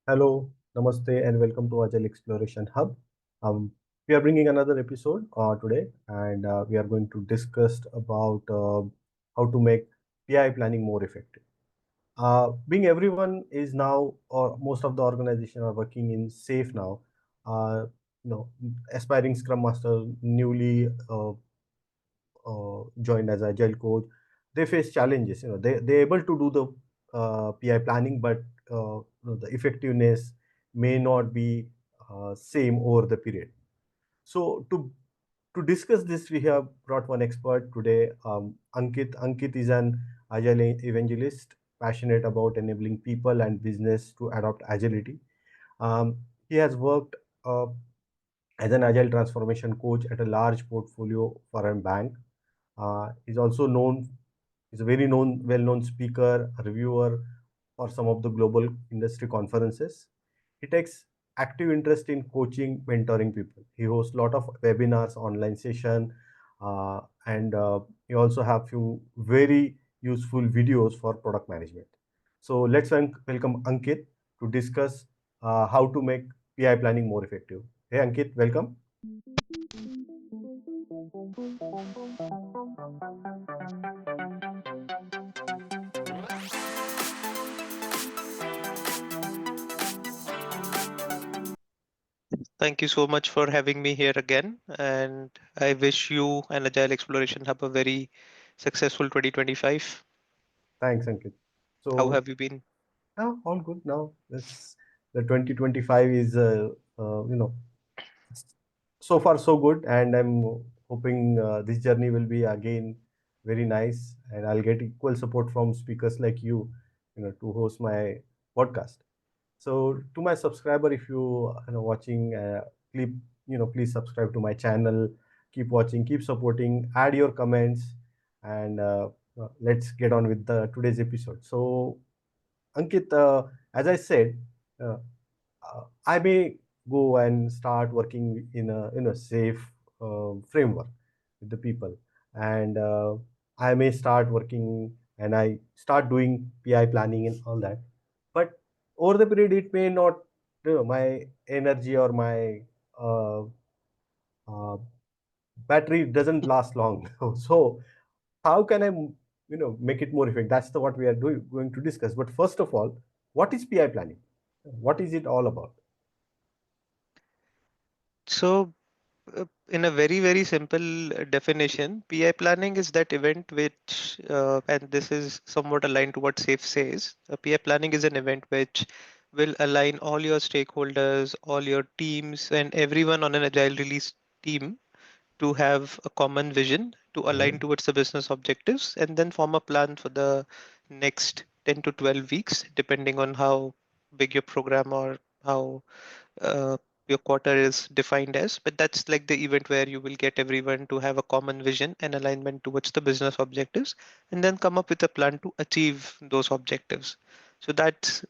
Hello, Namaste, and welcome to Agile Exploration Hub. We are bringing another episode today, and we are going to discuss about how to make PI planning more effective. Being everyone is now, or most of the organization are working in safe now. Uh, Aspiring Scrum Master, newly joined as Agile coach, they face challenges. They're able to do the PI planning, but the effectiveness may not be same over the period. So to discuss this, we have brought one expert today, Ankit. Ankit is an Agile evangelist, passionate about enabling people and business to adopt agility. He has worked as an Agile Transformation Coach at a large portfolio for a bank. He's also known, he's a very well-known speaker, a reviewer for some of the global industry conferences. He takes active interest in coaching, mentoring people. He hosts a lot of webinars, online session, and he also have few very useful videos for product management. So let's welcome Ankit to discuss how to make PI planning more effective. Hey Ankit, welcome. Thank you so much for having me here again. And I wish you and Agile Exploration Hub a very successful 2025. Thanks, Ankit. How So have you been? all good now. This the 2025 is so far so good, and I'm hoping this journey will be again very nice, and I'll get equal support from speakers like you to host my podcast. So to my subscriber, if you watching, please subscribe to my channel. Keep watching, keep supporting, add your comments, and let's get on with the today's episode. So Ankit, as I said, uh, I may go and start working in a safe framework with the people, and I may start working and I start doing PI planning and all that. But over the period, it may not, my energy or my uh, uh, battery doesn't last long. So how can I make it more effective? That's the what we are going to discuss. But first of all, what is PI planning? What is it all about? So, in a very, very simple definition, PI planning is that event which, and this is somewhat aligned to what SAFe says, PI planning is an event which will align all your stakeholders, all your teams, and everyone on an agile release team to have a common vision to align Mhm. towards the business objectives and then form a plan for the next 10 to 12 weeks depending on how big your program or how uh, your quarter is defined as, but that's like the event where you will get everyone to have a common vision and alignment towards the business objectives and then come up with a plan to achieve those objectives. So that's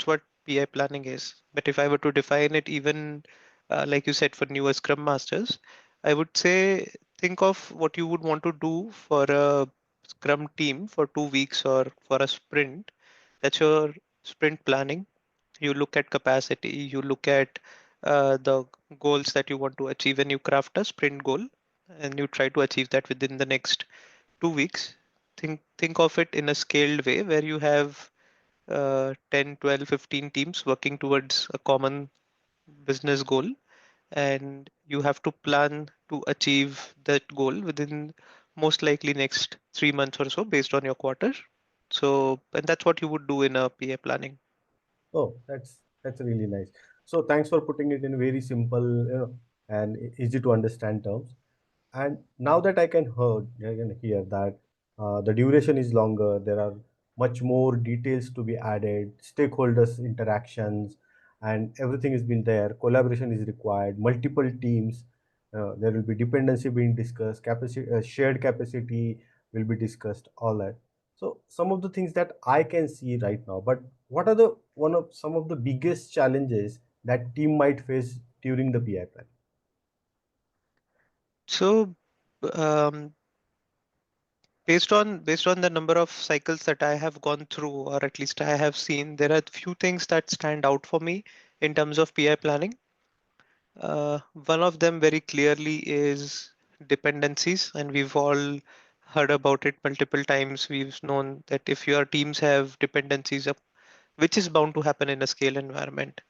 what PI planning is. But if I were to define it even like you said for newer scrum masters, I would say think of what you would want to do for a scrum team for 2 weeks or for a sprint. That's your sprint planning. You look at capacity, you look at the goals that you want to achieve, and you craft a sprint goal and you try to achieve that within the next 2 weeks. Think of it in a scaled way where you have 10, 12, 15 teams working towards a common business goal, and you have to plan to achieve that goal within most likely next 3 months or so based on your quarter. So, and that's what you would do in a PA planning. Oh, that's really nice. So thanks for putting it in very simple, and easy to understand terms. And now that I can hear that the duration is longer, there are much more details to be added, stakeholders interactions, and everything has been there. Collaboration is required, multiple teams. There will be dependency being discussed, capacity, shared capacity will be discussed, all that. So some of the things that I can see right now, but what are the one of some of the biggest challenges that team might face during the PI plan? So, um, based on the number of cycles that I have gone through, or at least I have seen, there are few things that stand out for me in terms of PI planning. One of them very clearly is dependencies, and we've all heard about it multiple times. We've known that if your teams have dependencies, which is bound to happen in a scale environment,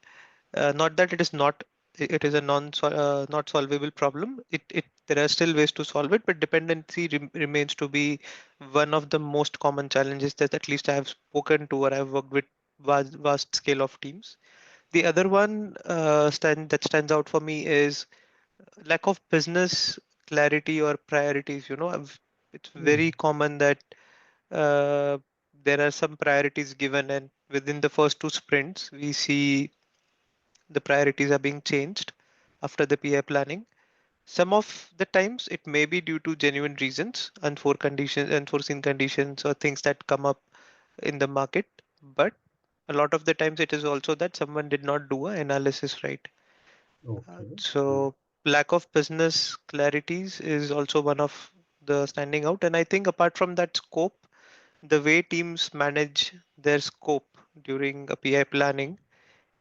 not that it is not, it is a not solvable problem. It there are still ways to solve it, but dependency remains to be one of the most common challenges that at least I have spoken to or I've worked with vast scale of teams. The other one that stands out for me is lack of business clarity or priorities. It's Mm. very common that uh, there are some priorities given, and within the first two sprints, we see the priorities are being changed after the PI planning. Some of the times it may be due to genuine reasons, unforeseen conditions, or things that come up in the market. But a lot of the times it is also that someone did not do an analysis right. Okay. Mm. So lack of business clarities is also one of the standing out. And I think apart from that scope, the way teams manage their scope during a PI planning,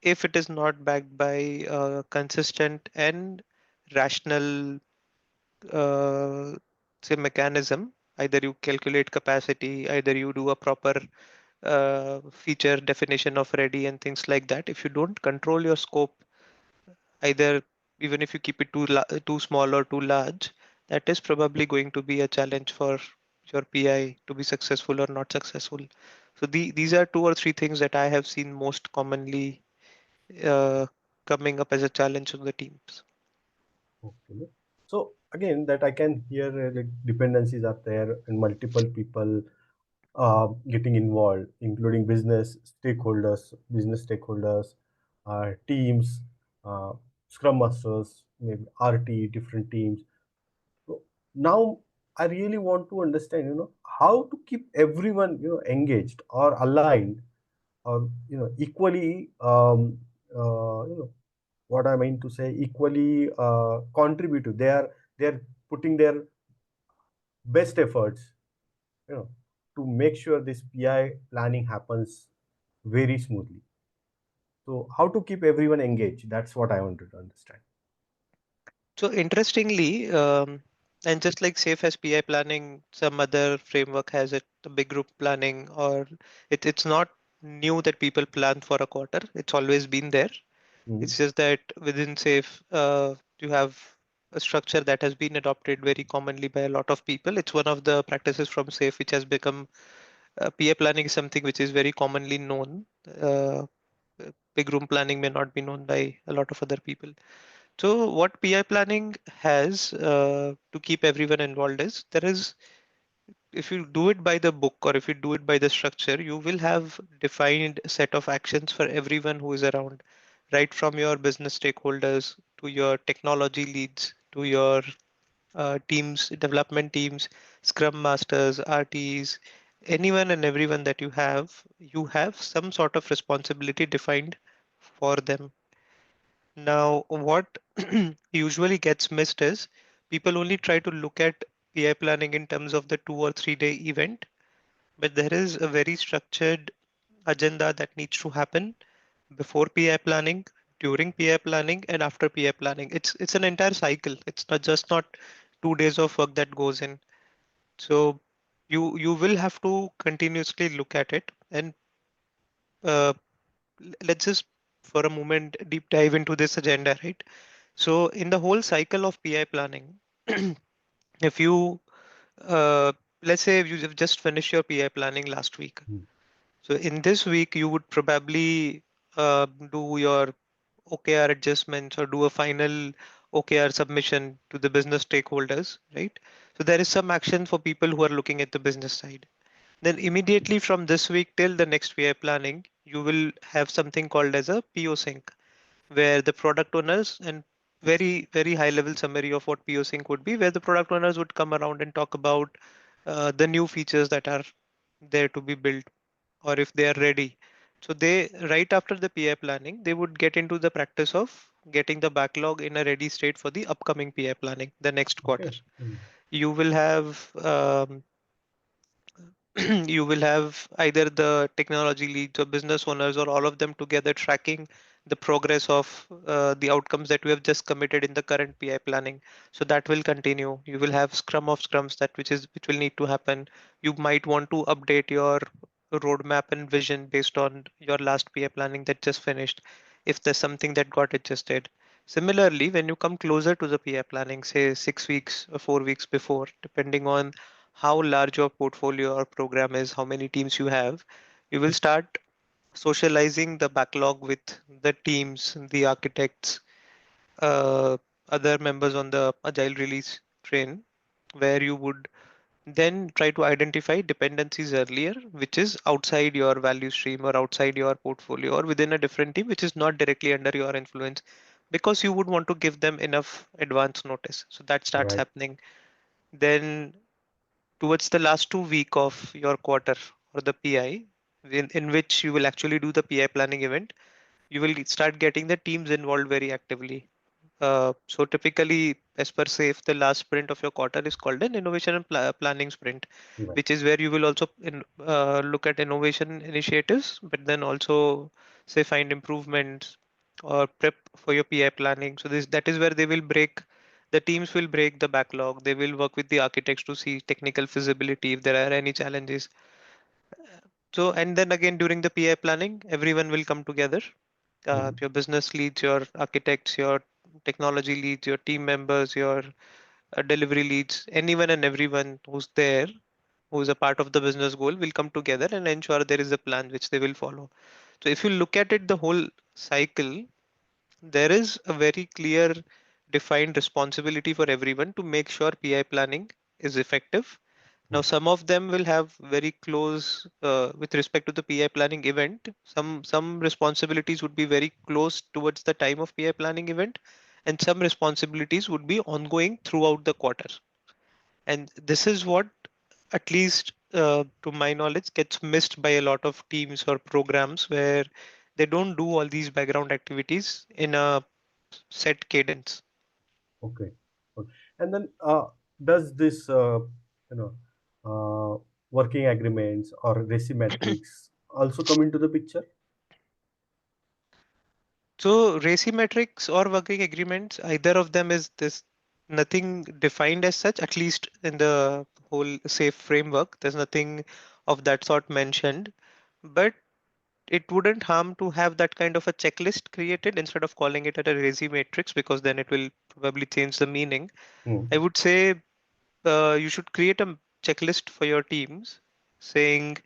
if it is not backed by a consistent and rational uh, say mechanism, either you calculate capacity, either you do a proper feature definition of ready and things like that. If you don't control your scope, either even if you keep it too small or too large, that is probably going to be a challenge for your PI to be successful or not successful. So these are two or three things that I have seen most commonly uh, coming up as a challenge on the teams. Okay. So again, that I can hear like dependencies are there and multiple people getting involved, including business stakeholders, teams, uh, scrum masters, maybe RT, different teams. So now I really want to understand, how to keep everyone, engaged or aligned or, equally, what I mean to say, equally contributive. They are putting their best efforts, you know, to make sure this PI planning happens very smoothly. So how to keep everyone engaged? That's what I wanted to understand. So interestingly, and just like safe as PI planning, some other framework has it, the big group planning, or it's not new that people plan for a quarter. It's always been there. Mm. It's just that within SAFE, you have a structure that has been adopted very commonly by a lot of people. It's one of the practices from SAFE which has become PA planning is something which is very commonly known. Big room planning may not be known by a lot of other people. So what PI planning has to keep everyone involved is there is, if you do it by the book or if you do it by the structure, you will have defined set of actions for everyone who is around, right from your business stakeholders to your technology leads to your teams, development teams, scrum masters, RTs, anyone and everyone that you have some sort of responsibility defined for them. Now, what usually gets missed is people only try to look at PI planning in terms of the 2 or 3 day event, but there is a very structured agenda that needs to happen before PI planning, during PI planning, and after PI planning. It's an entire cycle. It's not 2 days of work that goes in. So you will have to continuously look at it. And uh, let's just for a moment deep dive into this agenda, right? So in the whole cycle of PI planning, if you let's say you have just finished your PI planning last week. Mm. So in this week, you would probably do your OKR adjustments or do a final OKR submission to the business stakeholders, right? So there is some action for people who are looking at the business side. Then immediately from this week till the next PI planning, you will have something called as a PO sync, where the product owners and very high level summary of what PO sync would be, where the product owners would come around and talk about the new features that are there to be built or if they are ready. So they right after the PI planning, they would get into the practice of getting the backlog in a ready state for the upcoming PI planning, the next quarter. Okay. Mm. You will have you will have either the technology leads or business owners or all of them together tracking the progress of the outcomes that we have just committed in the current PI planning. So that will continue. You will have scrum of scrums that which will need to happen. You might want to update your roadmap and vision based on your last PI planning that just finished if there's something that got adjusted. Similarly, when you come closer to the PI planning, say 6 weeks or 4 weeks before, depending on how large your portfolio or program is, how many teams you have, you will start socializing the backlog with the teams, the architects, uh, other members on the agile release train, where you would then try to identify dependencies earlier, which is outside your value stream or outside your portfolio or within a different team, which is not directly under your influence, because you would want to give them enough advance notice. So that starts Right. happening. Then towards the last 2 week of your quarter or the PI, in which you will actually do the PI planning event, you will start getting the teams involved very actively. So typically, as per SAFe, the last sprint of your quarter is called an innovation and planning sprint, Right. which is where you will also look at innovation initiatives, but then also say find improvements or prep for your PI planning. So this that is where they will break. The teams will break the backlog. They will work with the architects to see technical feasibility if there are any challenges. So and then again during the PI planning, everyone will come together, Mhm. your business leads, your architects, your technology leads, your team members, your delivery leads, anyone and everyone who's there, who's a part of the business goal, will come together and ensure there is a plan which they will follow. So if you look at it, the whole cycle, there is a very clear, defined responsibility for everyone to make sure PI planning is effective. Now, Mhm. some of them will have very close with respect to the PI planning event. Some responsibilities would be very close towards the time of PI planning event, and some responsibilities would be ongoing throughout the quarter. And this is what, at least to my knowledge, gets missed by a lot of teams or programs where they don't do all these background activities in a set cadence. Okay. Okay. And then, does this, you know, working agreements or RACI metrics also come into the picture? So RACI metrics or working agreements, either of them is this nothing defined as such, at least in the whole safe framework. There's nothing of that sort mentioned, but it wouldn't harm to have that kind of a checklist created instead of calling it at a RACI matrix, because then it will probably change the meaning. Hmm. I would say you should create a checklist for your teams saying,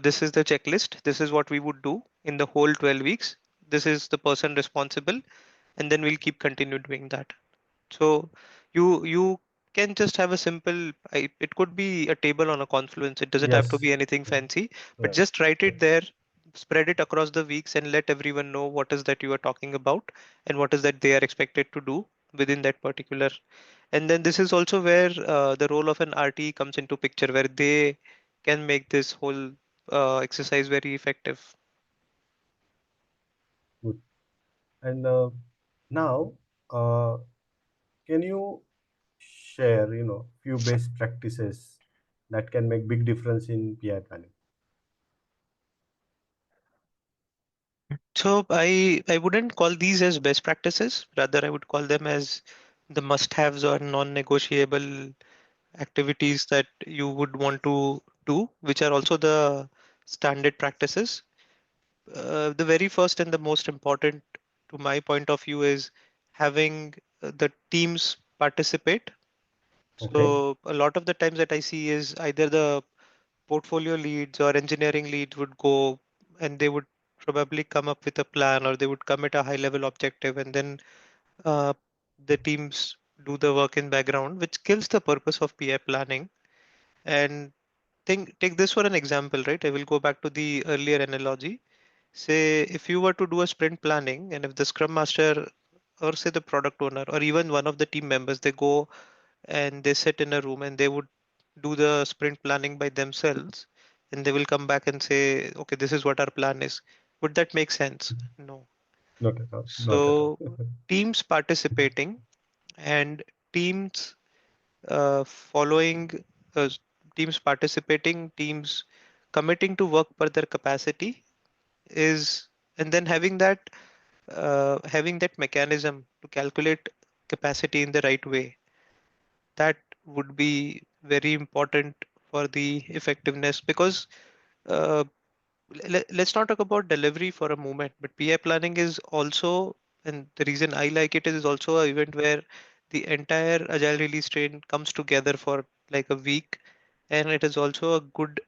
this is the checklist, this is what we would do in the whole 12 weeks, this is the person responsible, and then we'll keep continue doing that. So you can just have a simple, it could be a table on a Confluence, it doesn't have to Yes. be anything Yeah. fancy, but Right. just write Right. it there, spread it across the weeks, and let everyone know what is that you are talking about and what is that they are expected to do within that particular. And then this is also where the role of an RTE comes into picture, where they can make this whole exercise very effective. Good. And now, uh, can you share, few best practices that can make big difference in PI planning? So I wouldn't call these as best practices. Rather, I would call them as the must-haves or non-negotiable activities that you would want to do, which are also the standard practices. The very first and the most important, to my point of view, is having the teams participate. Okay. So a lot of the times that I see is either the portfolio leads or engineering leads would go and they would probably come up with a plan, or they would commit a high level objective, and then uh, the teams do the work in background, which kills the purpose of PI planning. And take this for an example, right? I will go back to the earlier analogy. Say if you were to do a sprint planning, and if the scrum master or say the product owner or even one of the team members, they go and they sit in a room and they would do the sprint planning by themselves, and they will come back and say, okay, this is what our plan is. Would that make sense? No. Not at all. Not at all. So teams participating and teams following, uh, teams participating, teams committing to work per their capacity is, and then having that mechanism to calculate capacity in the right way, that would be very important for the effectiveness. Because uh, let's not talk about delivery for a moment, but PI planning is also, and the reason I like it is also an event where the entire agile release train comes together for like a week, and it is also a good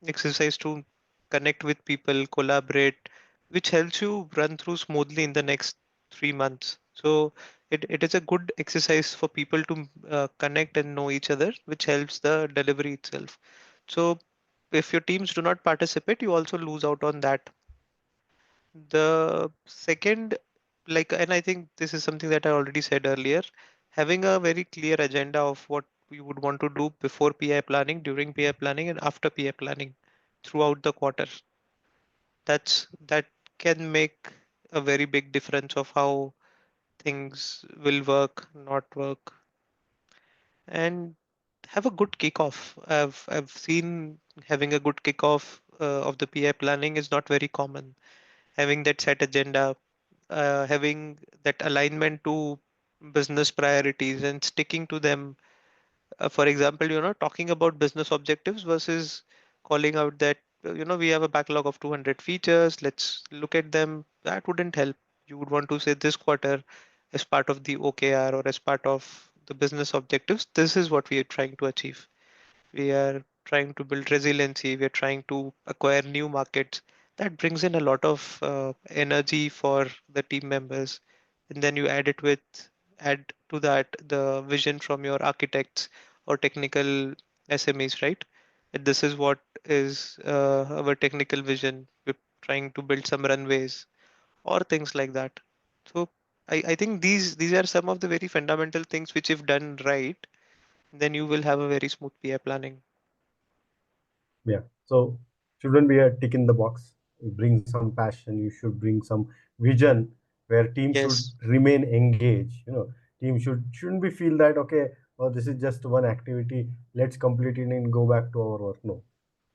exercise to connect with people, collaborate, which helps you run through smoothly in the next 3 months. So it is a good exercise for people to connect and know each other, which helps the delivery itself. So if your teams do not participate, you also lose out on that. The second, like, and I think this is something that I already said earlier, having a very clear agenda of what you would want to do before PI planning, during PI planning, and after PI planning throughout the quarter. That can make a very big difference of how things will work, not work, and have a good kickoff. I've seen having a good kickoff of the PI planning is not very common. Having that set agenda, having that alignment to business priorities and sticking to them. For example, talking about business objectives versus calling out that, we have a backlog of 200 features, let's look at them. That wouldn't help. You would want to say this quarter, as part of the OKR or as part of the business objectives, this is what we are trying to achieve. We are trying to build resiliency, we are trying to acquire new markets. That brings in a lot of energy for the team members. And then you add to that the vision from your architects or technical SMEs, right? And this is what is our technical vision. We're trying to build some runways or things like that. So I think these are some of the very fundamental things which, if done right, then you will have a very smooth PI planning. Yeah. So shouldn't be a tick in the box. You bring some passion. You should bring some vision where team should Yes, remain engaged. Team shouldn't be feel that okay, oh, this is just one activity. Let's complete it and go back to our work. No,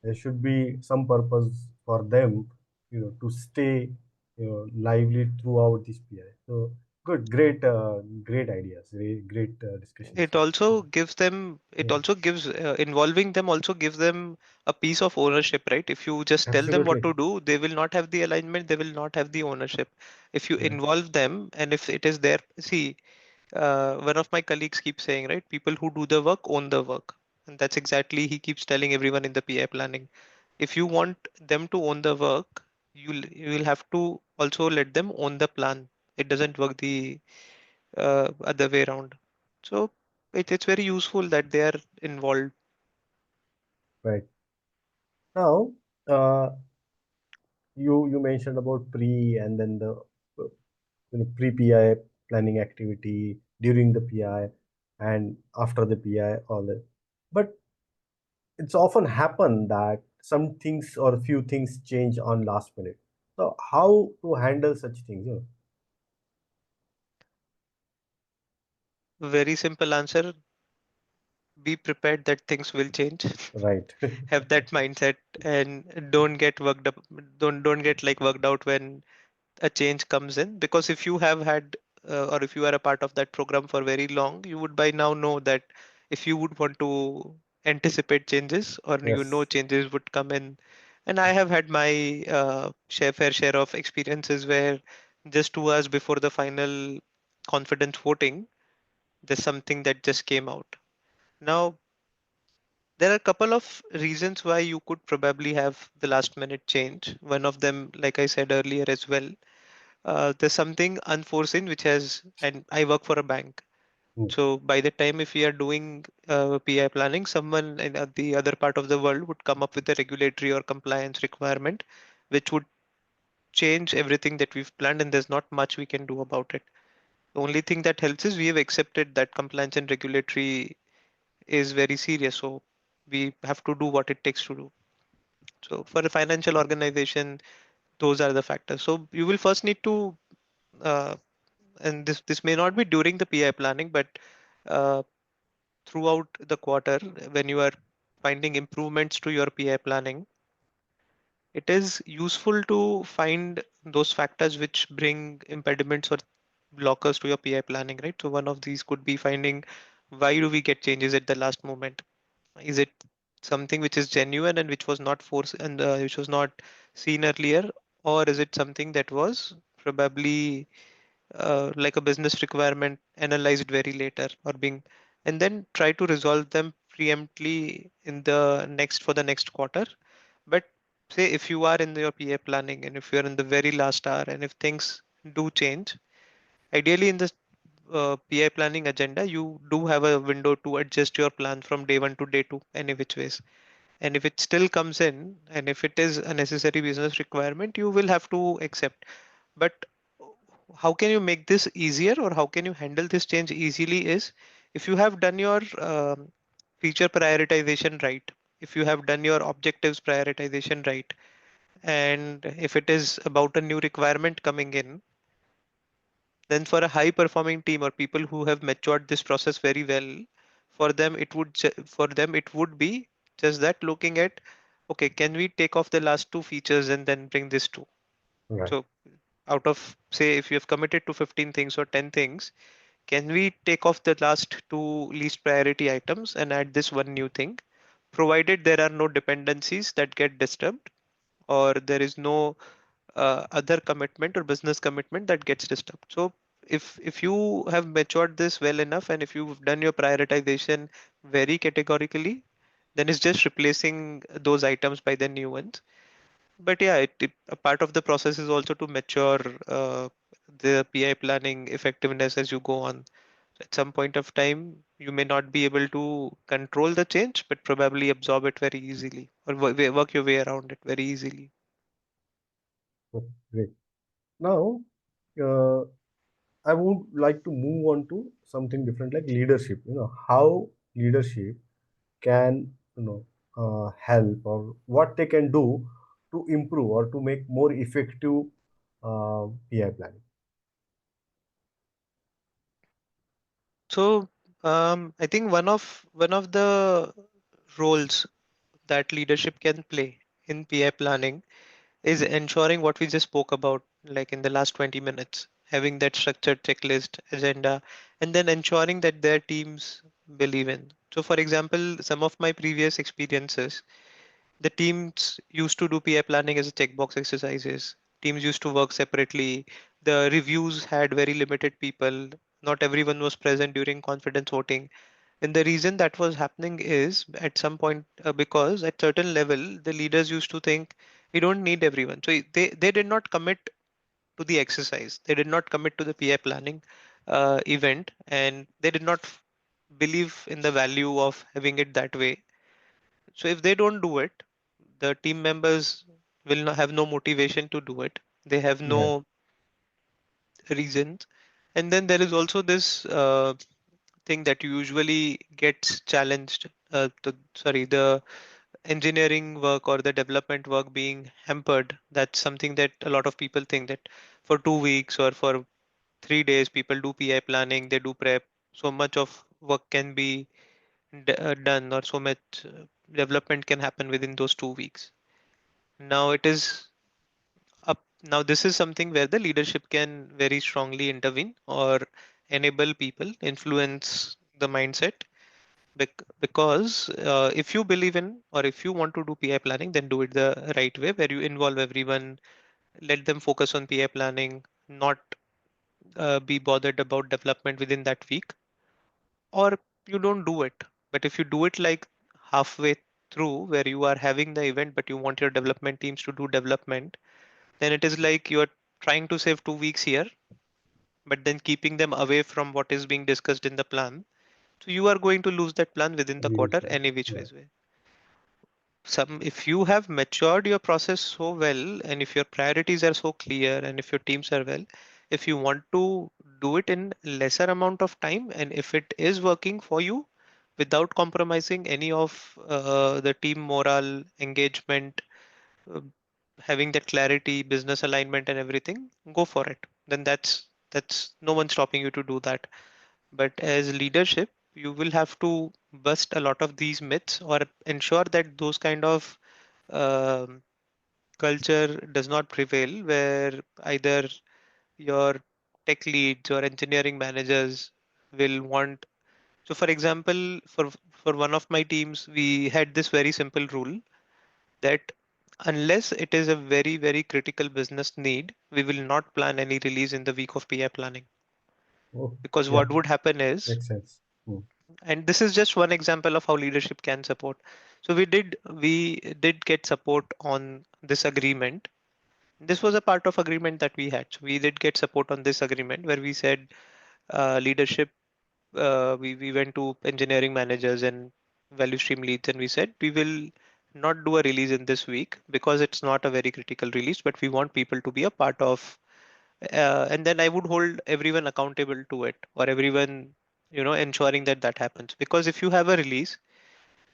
there should be some purpose for them. To stay lively throughout this period. So good, great ideas. Great discussions it here. also gives them, it Yeah, also gives, involving them also gives them a piece of ownership, right? If you just tell them what absolutely. to do, they will not have the alignment, they will not have the ownership. If you Yeah, involve them and if it is there, see, one of my colleagues keeps saying, right, people who do the work own the work. And that's exactly, he keeps telling everyone in the PI planning. If you want them to own the work, you will have to also let them own the plan. It doesn't work the other way around. So it's very useful that they are involved. right. Now, you mentioned about pre and then the pre PI planning activity during the PI and after the PI, all that. But it's often happen that some things or few things change on last minute. So how to handle such things? Very simple answer. Be prepared that things will change. Right. Have that mindset and don't get worked up. Don't get like worked out when a change comes in, because if you have had or if you are a part of that program for very long, you would by now know that if you would want to anticipate changes, or Yes. changes would come in. And I have had my fair share of experiences where just 2 hours before the final confidence voting, there's something that just came out. Now, there are a couple of reasons why you could probably have the last minute change. One of them, like I said earlier as well, there's something unforeseen which has, and I work for a bank. Mm. So by the time if we are doing PI planning, someone in the other part of the world would come up with a regulatory or compliance requirement, which would change everything that we've planned, and there's not much we can do about it. The only thing that helps is we have accepted that compliance and regulatory is very serious, so we have to do what it takes to do. So for a financial organization, those are the factors. So you will first need to uh, and this may not be during the PI planning, but uh, throughout the quarter when you are finding improvements to your PI planning, it is useful to find those factors which bring impediments or blockers to your PI planning, right? So one of these could be finding why do we get changes at the last moment? Is it something which is genuine and which was not forced and which was not seen earlier, or is it something that was probably like a business requirement analyzed very later or being, and then try to resolve them preemptly in the next for the next quarter. But say if you are in your PA planning and if you're in the very last hour and if things do change, ideally in the PI planning agenda, you do have a window to adjust your plan from day one to day two, any which ways. And if it still comes in, and if it is a necessary business requirement, you will have to accept. But how can you make this easier, or how can you handle this change easily? Is if you have done your feature prioritization right, if you have done your objectives prioritization right, and if it is about a new requirement coming in, then for a high performing team or people who have matured this process very well, for them it would be just that looking at, okay, can we take off the last two features and then bring this to. Right. So out of, say, if you have committed to 15 things or 10 things, can we take off the last two least priority items and add this one new thing, provided there are no dependencies that get disturbed, or there is no other commitment or business commitment that gets disturbed. So if you have matured this well enough and if you've done your prioritization very categorically, then it's just replacing those items by the new ones. But yeah, a part of the process is also to mature the PI planning effectiveness as you go on. At some point of time, you may not be able to control the change, but probably absorb it very easily or work your way around it very easily. Okay, great. Now, uh, I would like to move on to something different, like leadership. How leadership can, help, or what they can do to improve or to make more effective PI planning. So I think one of the roles that leadership can play in PI planning is ensuring what we just spoke about, like in the last 20 minutes, having that structured checklist agenda, and then ensuring that their teams believe in. So, for example, some of my previous experiences, the teams used to do PI planning as a checkbox exercises. Teams used to work separately. The reviews had very limited people. Not everyone was present during confidence voting. And the reason that was happening is at some point, because at certain level, the leaders used to think we don't need everyone. So they did not commit to the exercise. They did not commit to the PI planning event, and they did not believe in the value of having it that way. So if they don't do it, the team members will not have no motivation to do it. They have Right. no reasons. And then there is also this thing that usually gets challenged. The engineering work or the development work being hampered. That's something that a lot of people think that for 2 weeks or for 3 days, people do PI planning, they do prep. So much of work can be done, or so much development can happen within those 2 weeks. Now it is up. Now this is something where the leadership can very strongly intervene or enable people, influence the mindset. Because if you believe in, or if you want to do PI planning, then do it the right way, where you involve everyone, let them focus on PI planning, not be bothered about development within that week, or you don't do it. But if you do it like halfway through, where you are having the event, but you want your development teams to do development, then it is like you're trying to save 2 weeks here, but then keeping them away from what is being discussed in the plan. So you are going to lose that plan within the Really quarter fun. any which Right. ways way. Some, if you have matured your process so well, and if your priorities are so clear, and if your teams are well, if you want to do it in lesser amount of time, and if it is working for you without compromising any of the team morale, engagement, uh, having that clarity, business alignment, and everything, go for it. Then that's no one stopping you to do that. But as leadership, you will have to bust a lot of these myths or ensure that those kind of um, culture does not prevail, where either your tech leads or engineering managers will want. So, for example, for one of my teams, we had this very simple rule that unless it is a very critical business need, we will not plan any release in the week of PI planning. Oh, Because yeah, what would happen is, makes sense. Hmm. and this is just one example of how leadership can support. So we did get support on this agreement. This was a part of agreement that we had. So we did get support on this agreement where we said leadership. We went to engineering managers and value stream leads and we said we will not do a release in this week because it's not a very critical release, but we want people to be a part of. And then I would hold everyone accountable to it, or everyone, ensuring that that happens. Because if you have a release,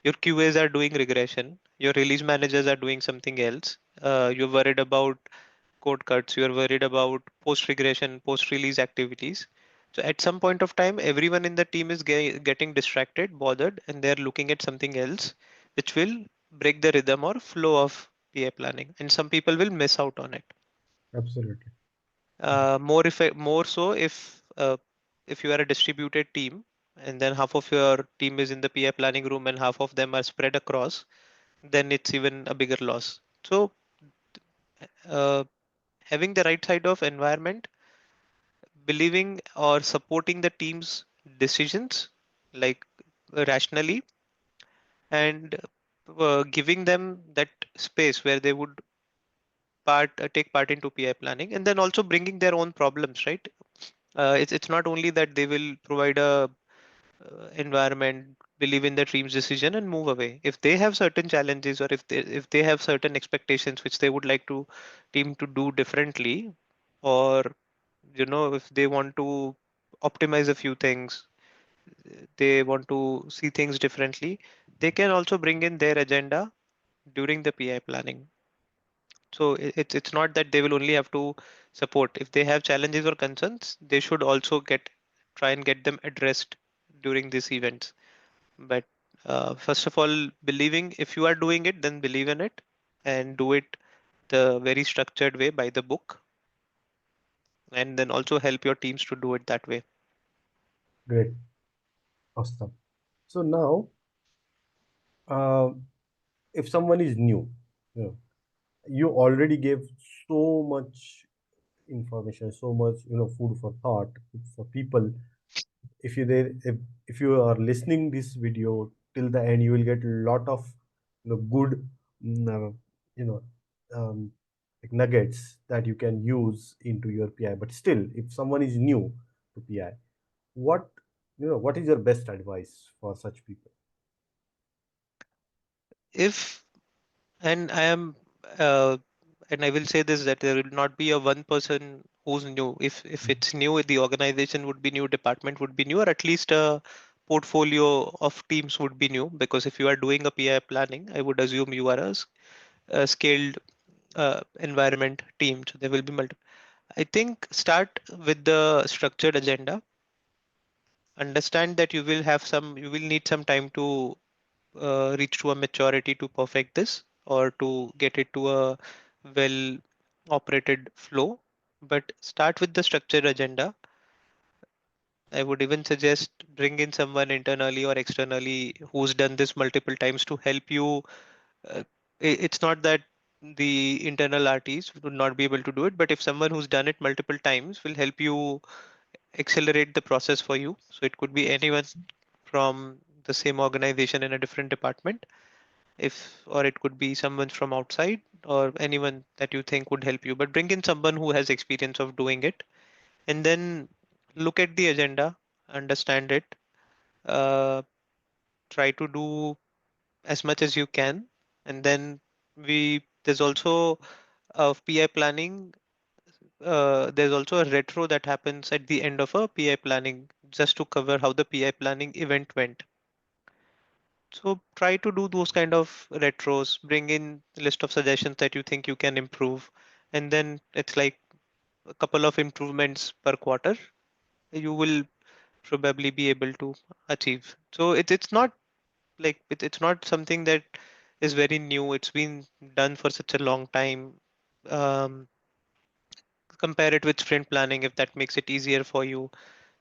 your QAs are doing regression, your release managers are doing something else. You're worried about code cuts, you're worried about post regression, post release activities. So at some point of time, everyone in the team is getting distracted, bothered, and they're looking at something else, which will break the rhythm or flow of PA planning. And some people will miss out on it. Absolutely. More so if you are a distributed team, and then half of your team is in the PA planning room and half of them are spread across, then it's even a bigger loss. So uh, having the right side of environment, believing or supporting the team's decisions, like rationally, and giving them that space where they would take part into PI planning, and then also bringing their own problems, right? It's not only that they will provide a environment, believe in the team's decision and move away. If they have certain challenges or if they have certain expectations which they would like to team to do differently, or if they want to optimize a few things, they want to see things differently, they can also bring in their agenda during the PI planning. So it's not that they will only have to support. If they have challenges or concerns, they should also try and get them addressed during these events. But first of all, believing, if you are doing it, then believe in it and do it the very structured way by the book, and then also help your teams to do it that way. Great. Awesome. So now, uh, if someone is new, you know, you already gave so much information, so much, food for thought for people. If you there, if you are listening this video till the end, you will get a lot of, good, mm, uh, you know, um, like nuggets that you can use into your PI. But still, if someone is new to PI, what, what is your best advice for such people? If and I am uh, and I will say this, that there will not be a one person who's new. If it's new, the organization would be new, department would be new, or at least a portfolio of teams would be new. Because if you are doing a PI planning, I would assume you are a scaled environment team. So there will be multiple. I think start with the structured agenda. Understand that you will need some time to reach to a maturity to perfect this, or to get it to a well operated flow. But start with the structured agenda. I would even suggest bring in someone internally or externally who's done this multiple times to help you. uh, it's not that the internal RTs would not be able to do it, but if someone who's done it multiple times will help you accelerate the process for you. So it could be anyone from the same organization in a different department, if or it could be someone from outside, or anyone that you think would help you. But bring in someone who has experience of doing it, and then look at the agenda, understand it, uh, try to do as much as you can. And then we there's also PI planning. There's also a retro that happens at the end of a PI planning, just to cover how the PI planning event went. So try to do those kind of retros, bring in a list of suggestions that you think you can improve, and then it's like a couple of improvements per quarter. You will probably be able to achieve. So it's not like it's not something that is very new. It's been done for such a long time. Um, Compare it with sprint planning if that makes it easier for you.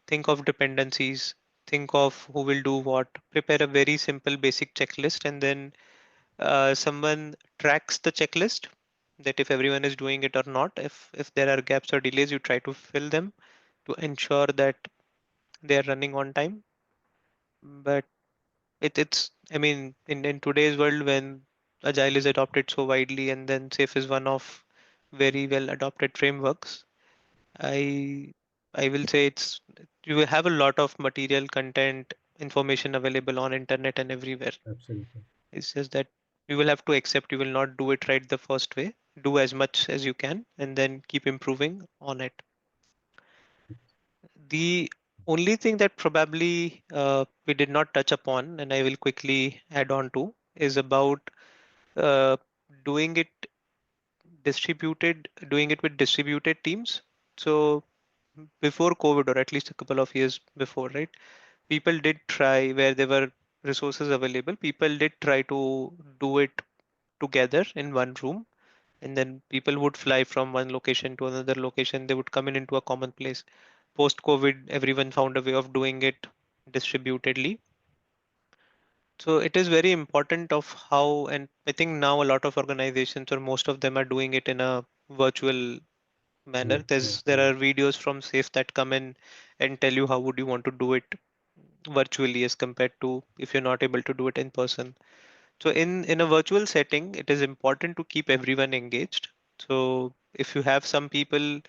Think of dependencies, think of who will do what, prepare a very simple basic checklist, and then someone tracks the checklist, that if everyone is doing it or not. If there are gaps or delays, you try to fill them to ensure that they are running on time. But it's I mean, in today's world when agile is adopted so widely, and then safe is one of very well adopted frameworks, I I will say it's you will have a lot of material content information available on internet and everywhere. Absolutely. It's just that you will have to accept you will not do it right the first way. Do as much as you can and then keep improving on it. The only thing that probably we did not touch upon, and I will quickly add on to, is about uh, doing it doing it with distributed teams. So before COVID, or at least a couple of years before, right? People did try where there were resources available. People did try to do it together in one room, and then people would fly from one location to another location. They would come in into a common place. Post COVID, everyone found a way of doing it distributedly. So it is very important of how, and I think now a lot of organizations or most of them are doing it in a virtual manner. There are videos from SAFE that come in and tell you how would you want to do it virtually as compared to if you're not able to do it in person. So in a virtual setting, it is important to keep everyone engaged. So if you have some people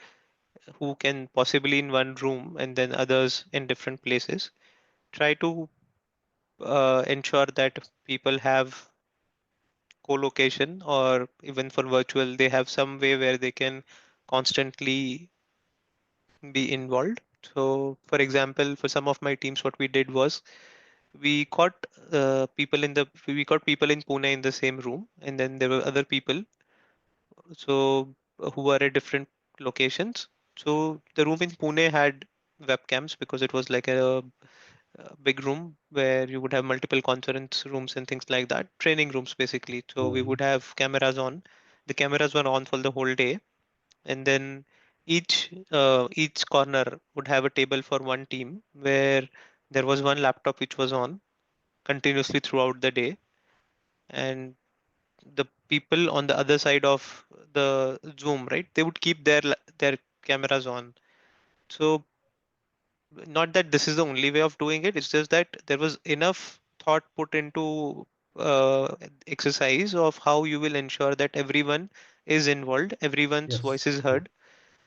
who can possibly in one room and then others in different places, try to ensure that people have co-location, or even for virtual, they have some way where they can constantly be involved. So, for example, for some of my teams, what we did was we caught we got people in Pune in the same room, and then there were other people so who were at different locations. So the room in Pune had webcams because it was like a big room where you would have multiple conference rooms and things like that, training rooms basically. So we would have cameras on. The cameras were on for the whole day, and then each corner would have a table for one team where there was one laptop which was on continuously throughout the day, and the people on the other side of the Zoom, right, they would keep their cameras on. So not that this is the only way of doing it, it's just that there was enough thought put into exercise of how you will ensure that everyone is involved, everyone's Yes. voice is Yeah. heard.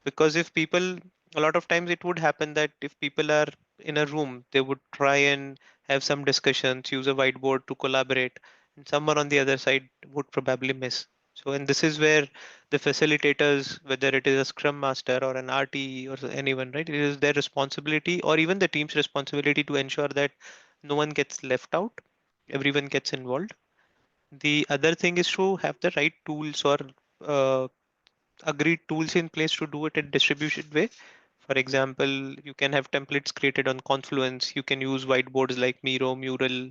Because if people, a lot of times it would happen that if people are in a room, they would try and have some discussions, use a whiteboard to collaborate, and someone on the other side would probably miss. So, and this is where the facilitators, whether it is a scrum master or an RT or anyone, right, it is their responsibility or even the team's responsibility to ensure that no one gets left out, everyone gets involved. The other thing is to have the right tools or uh, agreed tools in place to do it in distributed way. For example, you can have templates created on Confluence. You can use whiteboards like Miro, Mural.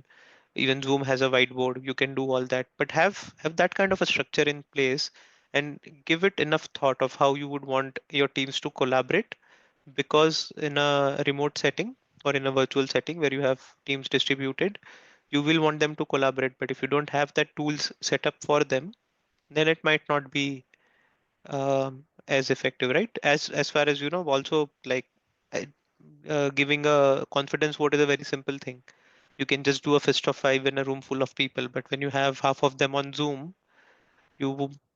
Even Zoom has a whiteboard. You can do all that, but have that kind of a structure in place and give it enough thought of how you would want your teams to collaborate. Because in a remote setting or in a virtual setting where you have teams distributed, you will want them to collaborate. But if you don't have that tools set up for them, then it might not be as effective, right? As far as you know, also like I- giving a confidence vote is a very simple thing. You can just do a fist of five in a room full of people, but when you have half of them on Zoom,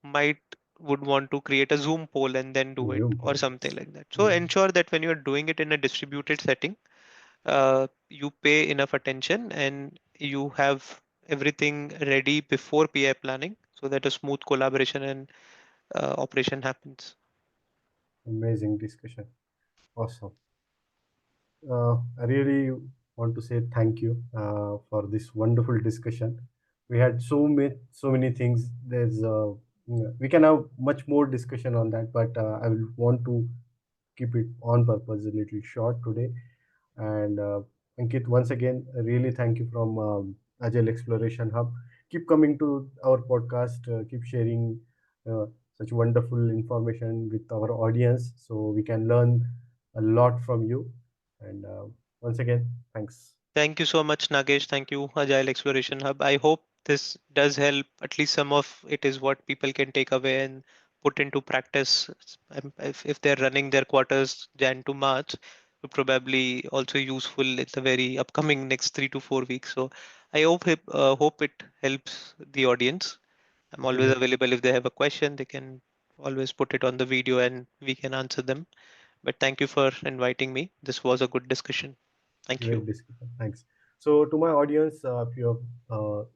might would want to create a Zoom poll and then do it Zoom or call. something Yes. like that. So ensure that when you are doing it in a distributed setting, you pay enough attention and you have everything ready before PI planning so that a smooth collaboration and operation happens. Amazing discussion. Awesome. I really want to say thank you for this wonderful discussion. We had so many things. We can have much more discussion on that, but I will want to keep it on purpose a little short today. And Ankit, once again, really thank you from Agile Exploration Hub. Keep coming to our podcast, keep sharing uh, such wonderful information with our audience so we can learn a lot from you. And once again, thanks. Thank you so much, Nagesh. Thank you, Agile Exploration Hub. I hope this does help. At least some of it is what people can take away and put into practice. If they're running their quarters Jan to March, will probably also useful in the very upcoming next 3 to 4 weeks. So I hope it helps the audience. I'm always Great, available if they have a question. They can always put it on the video and we can answer them. But thank you for inviting me. This was a good discussion. Thank you. great discussion. Thanks. So, to my audience, if you have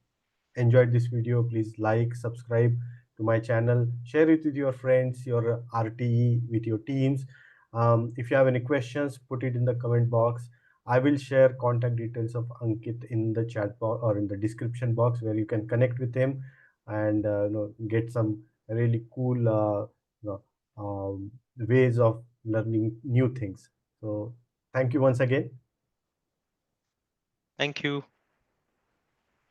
enjoyed this video, please like, subscribe to my channel, share it with your friends, your RTE, with your teams. If you have any questions, put it in the comment box. I will share contact details of Ankit in the chat box or in the description box where you can connect with him and get some really cool ways of learning new things. So thank you once again. Thank you.